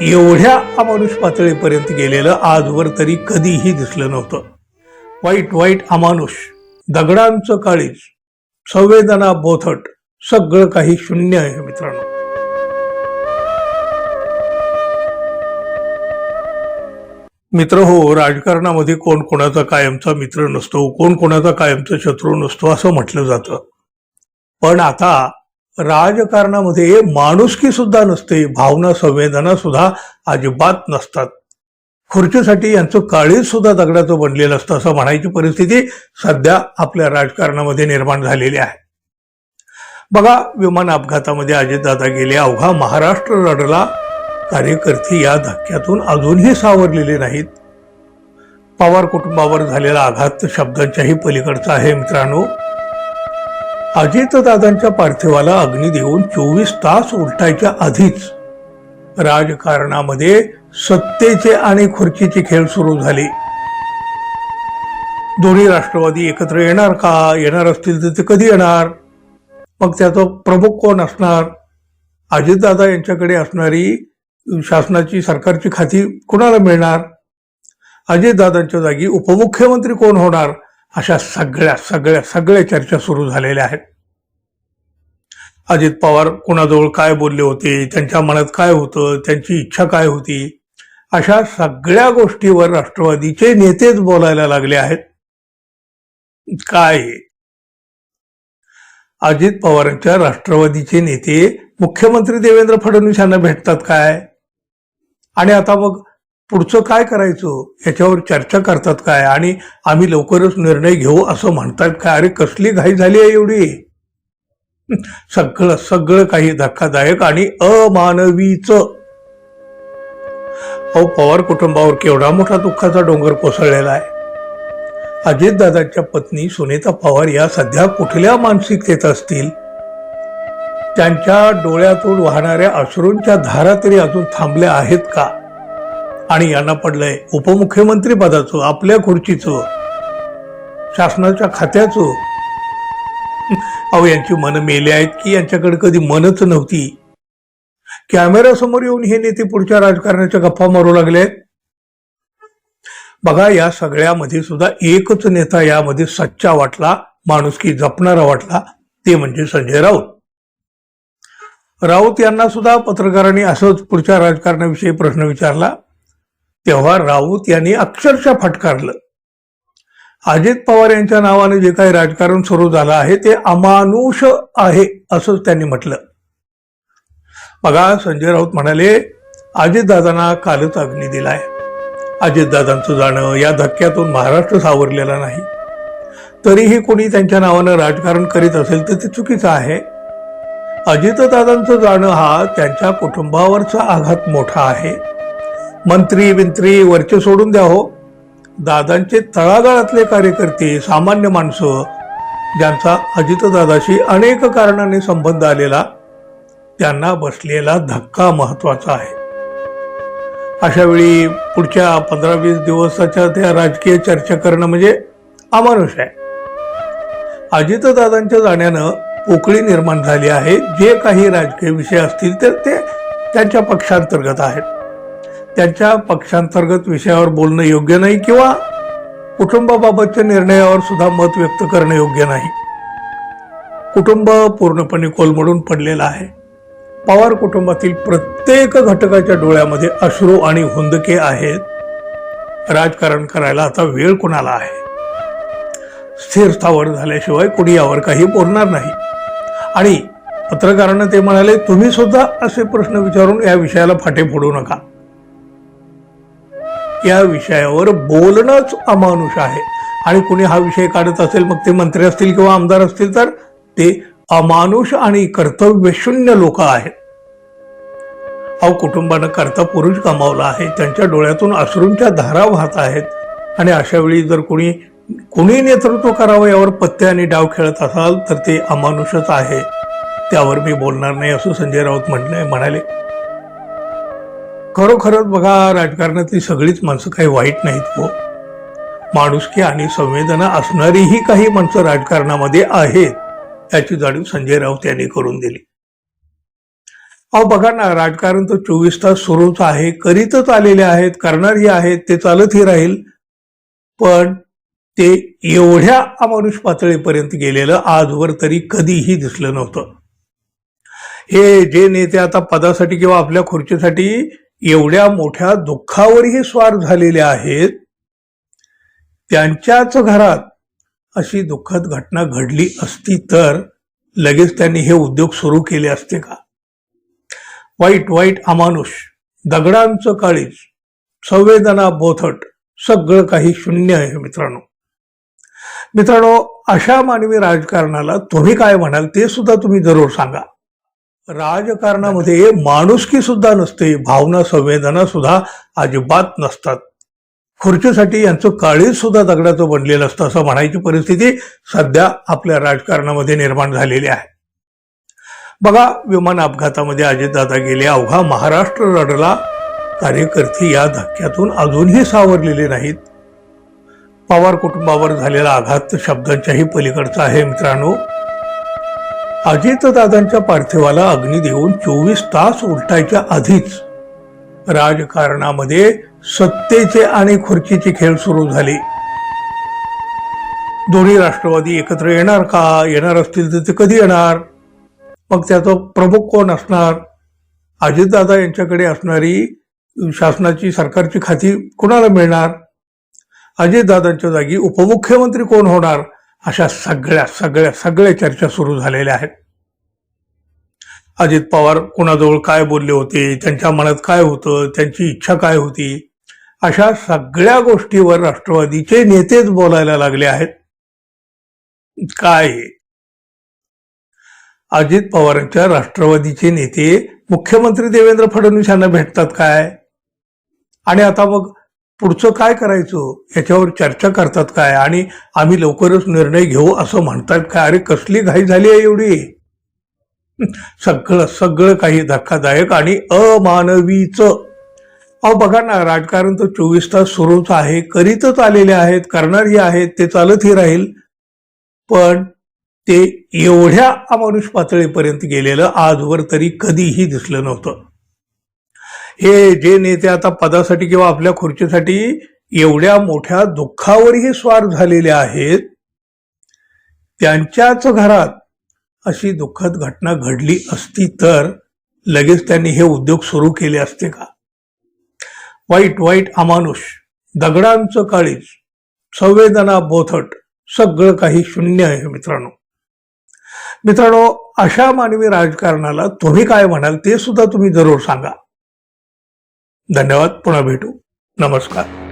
एवढ्या अमानुष पातळीपर्यंत गेलेलं आजवर तरी कधीही दिसलं नव्हतं. वाईट वाईट अमानुष, दगडांचं काळीज, संवेदना बोथट, सगळं काही शून्य आहे मित्रांनो. मित्र हो, राजकारणामध्ये कोण कोणाचा कायमचा मित्र नसतो, कोण कोणाचा कायमचा शत्रू नसतो असं म्हटलं जातं. पण आता राजकारणामध्ये माणुसकी सुद्धा नसते, भावना संवेदना सुद्धा अजिबात नसतात. खुर्चीसाठी यांचं काळीज सुद्धा दगडाचं बनलेलं असतं असं म्हणायची परिस्थिती सध्या आपल्या राजकारणामध्ये निर्माण झालेली आहे. बघा, विमान अपघातामध्ये अजितदादा गेले, अवघा महाराष्ट्र रडला. कार्यकर्ते या धक्क्यातून अजूनही सावरलेले नाहीत. पवार कुटुंबावर झालेला आघात शब्दांच्याही पलीकडचा आहे मित्रांनो. अजितदादांच्या पार्थिवाला अग्नी देऊन 24 तास उलटायच्या आधीच राजकारणामध्ये सत्तेचे आणि खुर्चीचे खेळ सुरू झाले. दोन्ही राष्ट्रवादी एकत्र येणार का? येणार असतील तर ते कधी येणार? मग त्याचा प्रमुख कोण असणार? अजितदादा यांच्याकडे असणारी शासनाची सरकारची खाती कुणाला मिळणार? अजितदादांच्या जागी उपमुख्यमंत्री कोण होणार? अशा सगळ्या सगळ्या सगळ्या चर्चा सुरू झालेल्या आहेत. अजित पवार कोणाजवळ काय बोलले होते, त्यांच्या मनात काय होतं, त्यांची इच्छा काय होती, अशा सगळ्या गोष्टीवर राष्ट्रवादीचे नेतेच बोलायला लागले आहेत. काय अजित पवारांच्या राष्ट्रवादीचे नेते मुख्यमंत्री देवेंद्र फडणवीस यांना भेटतात काय? आणि आता मग पुढचं काय करायचं याच्यावर चर्चा करतात काय? आणि आम्ही लवकरच निर्णय घेऊ असं म्हणतात काय? अरे कसली घाई झाली आहे एवढी? सगळं सगळं काही धक्कादायक आणि अमानवीच. पवार कुटुंबावर केवढा मोठा दुःखाचा डोंगर कोसळलेला आहे. अजितदादांच्या पत्नी सुनेता पवार या सध्या कुठल्या मानसिकतेत असतील? त्यांच्या डोळ्यातून वाहणाऱ्या अश्रूंच्या धारा तरी अजून थांबल्या आहेत का? आणि यांना पडलंय उपमुख्यमंत्री पदाचं, आपल्या खुर्चीचं, शासनाच्या खात्याचं. अहो, यांची मन मेली आहेत की यांच्याकडे कधी मनच नव्हती? कॅमेऱ्यासमोर येऊन हे नेते पुढच्या राजकारणाच्या गप्पा मारू लागले. बघा, या सगळ्यामध्ये सुद्धा एकच नेता यामध्ये सच्चा वाटला, माणुसकी जपणारा वाटला, ते म्हणजे संजय राऊत. राऊत यांना सुद्धा पत्रकारांनी असंच पुढच्या राजकारणाविषयी प्रश्न विचारला तेव्हा राऊत यांनी अक्षरशः फटकारलं. अजित पवार यांच्या नावाने जे काही राजकारण सुरू झालं आहे ते अमानुष आहे असंच त्यांनी म्हटलं. बघा, संजय राऊत म्हणाले, अजितदादांना कालच अग्नी दिलाय. अजितदादांचं जाणं, या धक्क्यातून महाराष्ट्र सावरलेला नाही. तरीही कोणी त्यांच्या नावानं राजकारण करीत असेल तर ते चुकीचं आहे. अजितदादांचं जाणं हा त्यांच्या कुटुंबावरचा आघात मोठा आहे. मंत्री बिंत्री वरचे सोडून द्या हो, दादांचे तळागाळातले कार्यकर्ते, सामान्य माणसं ज्यांचा अजितदादाशी अनेक कारणाने संबंध आलेला, त्यांना बसलेला धक्का महत्वाचा आहे. अशा वेळी पुढच्या 15-20 दिवसाच्या त्या राजकीय चर्चा करणं म्हणजे अमानुष आहे. अजितदादांच्या जाण्यानं पोकळी निर्माण झाली आहे. जे काही राजकीय विषय असतील तर ते त्यांच्या पक्षांतर्गत आहेत. त्यांच्या पक्षांतर्गत विषयावर बोलणं योग्य नाही किंवा कुटुंबाबाबतच्या निर्णयावर सुद्धा मत व्यक्त करणं योग्य नाही. कुटुंब पूर्णपणे कोलमडून पडलेलं आहे. पवार कुटुंबातील प्रत्येक घटकाच्या डोळ्यामध्ये अश्रू आणि हुंदके आहेत. राजकारण करायला आता वेळ कोणाला आहे? स्थिर स्थावर झाल्याशिवाय कोणी यावर काही बोलणार नाही. आणि पत्रकारांना ते म्हणाले, तुम्ही सुद्धा असे प्रश्न विचारून या विषयाला फाटे फोडू नका. या विषयावर बोलणंच अमानुष आहे. आणि कुणी हा विषय काढत असेल, मग ते मंत्री असतील किंवा आमदार असतील, तर ते अमानुष आणि कर्तव्यशून्य लोक आहेत. अहो, कुटुंबानं करता पुरुष कमावला आहे, त्यांच्या डोळ्यातून अश्रूंच्या धारा वाहत आहेत. आणि अशा वेळी जर कुणी नेतृत्व करावं यावर पत्ते आणि डाव खेळत असाल तर ते अमानुषच आहे. त्यावर मी बोलणार नाही असं संजय राऊत म्हणाले. खरोखरच बघा, राजकारणातली सगळीच माणसं काही वाईट नाहीत हो. माणुसकी आणि संवेदना असणारीही काही माणसं राजकारणामध्ये आहेत, याची जाणीव संजय राऊत यांनी करून दिली. अहो बघा ना, राजकारण तर 24 तास सुरूच आहे, करीतच आलेले आहेत, करणारही आहेत, ते चालतही राहील. पण ते एवढ्या अमानुष पातळीपर्यंत गेलेलं आजवर तरी कधीही दिसलं नव्हतं. हे जे नेते आता पदासाठी किंवा आपल्या खुर्चीसाठी एवढ्या मोठ्या दुःखावरही स्वार झालेले आहेत, त्यांच्याच घरात अशी दुःखद घटना घडली असती तर लगेच त्यांनी हे उद्योग सुरू केले असते का? वाईट वाईट अमानुष, दगडांचं काळीज, संवेदना बोथट, सगळं काही शून्य आहे मित्रांनो. अशा मानवी राजकारणाला तुम्ही काय म्हणाल ते सुद्धा तुम्ही जरूर सांगा. राजकारणामध्ये माणुसकी सुद्धा नसते, भावना संवेदना सुद्धा अजिबात नसतात. खुर्चीसाठी यांचं काळीज सुद्धा दगडाचं बनलेलं असतं असं म्हणायची परिस्थिती सध्या आपल्या राजकारणामध्ये निर्माण झालेली आहे. बघा, विमान अपघातामध्ये अजितदादा गेले, अवघा महाराष्ट्र रडला. कार्यकर्ते या धक्क्यातून अजूनही सावरलेले नाहीत. पवार कुटुंबावर झालेला आघात तर शब्दांच्याही पलीकडचा आहे मित्रांनो. अजितदादांच्या पार्थिवाला अग्नी देऊन 24 तास उलटायच्या आधीच राजकारणामध्ये सत्तेचे आणि खुर्चीचे खेळ सुरू झाले. दोन्ही राष्ट्रवादी एकत्र येणार का? येणार असतील तर ते कधी येणार? मग त्याचा प्रमुख कोण असणार? अजितदादा यांच्याकडे असणारी शासनाची सरकारची खाती कोणाला मिळणार? अजितदादांच्या जागी उपमुख्यमंत्री कोण होणार? अशा सगळ्या चर्चा सुरू झालेल्या आहेत. अजित पवार कोणाजवळ काय बोलले होते, त्यांच्या मनात काय होतं, त्यांची इच्छा काय होती, अशा सगळ्या गोष्टीवर राष्ट्रवादीचे नेतेच बोलायला लागले आहेत. काय अजित पवारांच्या राष्ट्रवादीचे नेते मुख्यमंत्री देवेंद्र फडणवीस यांना भेटतात काय? आणि आता मग पुढचं काय करायचं याच्यावर चर्चा करतात काय? आणि आम्ही लवकरच निर्णय घेऊ असं म्हणतात काय? अरे कसली घाई झाली आहे एवढी? सगळं काही धक्कादायक आणि अमानवीच. अहो बघा ना, राजकारण तर 24 तास सुरूच आहे, करीतच आलेले आहेत, करणारही आहेत, ते चालतही राहील. पण ते एवढ्या अमानुष पातळीपर्यंत गेलेलं आजवर तरी कधीही दिसलं नव्हतं. हे जे नेते आता पदासाठी किंवा आपल्या खुर्चीसाठी एवढ्या मोठ्या दुःखावरही स्वार झालेले आहेत, त्यांच्याच घरात अशी दुःखद घटना घडली असती तर लगेच त्यांनी हे उद्योग सुरू केले असते का? वाईट वाईट अमानुष, दगडांचं काळीज, संवेदना बोथट, सगळं काही शून्य आहे मित्रांनो. अशा मानवी राजकारणाला तुम्ही काय म्हणाल ते सुद्धा तुम्ही जरूर सांगा. धन्यवाद. पुन्हा भेटू. नमस्कार.